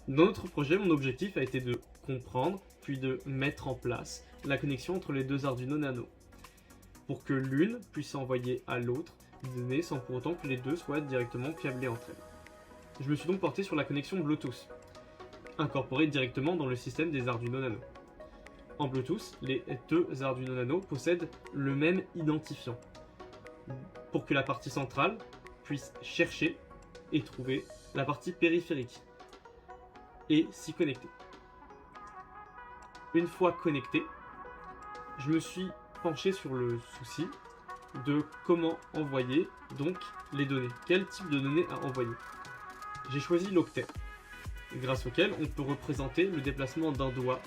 Dans notre projet, mon objectif a été de comprendre, puis de mettre en place la connexion entre les deux Arduino Nano, pour que l'une puisse envoyer à l'autre des données sans pour autant que les deux soient directement câblés entre elles. Je me suis donc porté sur la connexion Bluetooth, incorporée directement dans le système des Arduino Nano. En Bluetooth, les deux Arduino Nano possèdent le même identifiant, pour que la partie centrale puisse chercher et trouver la partie périphérique et s'y connecter. Une fois connecté, je me suis penché sur le souci de comment envoyer donc les données. Quel type de données à envoyer. J'ai choisi l'octet, grâce auquel on peut représenter le déplacement d'un doigt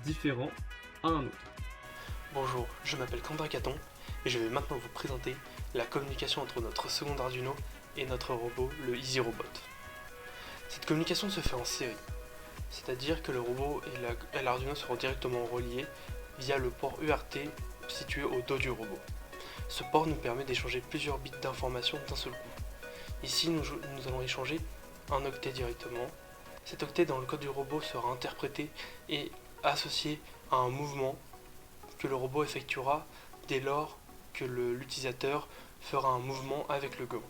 différent à un autre. Bonjour, je m'appelle Quentin Caton et je vais maintenant vous présenter la communication entre notre second Arduino et notre robot, le EasyRobot. Cette communication se fait en série, c'est-à-dire que le robot et l'Arduino seront directement reliés via le port UART situé au dos du robot. Ce port nous permet d'échanger plusieurs bits d'informations d'un seul coup. Ici, nous allons échanger un octet directement. Cet octet dans le code du robot sera interprété et associé à un mouvement que le robot effectuera dès lors que l'utilisateur fera un mouvement avec le go.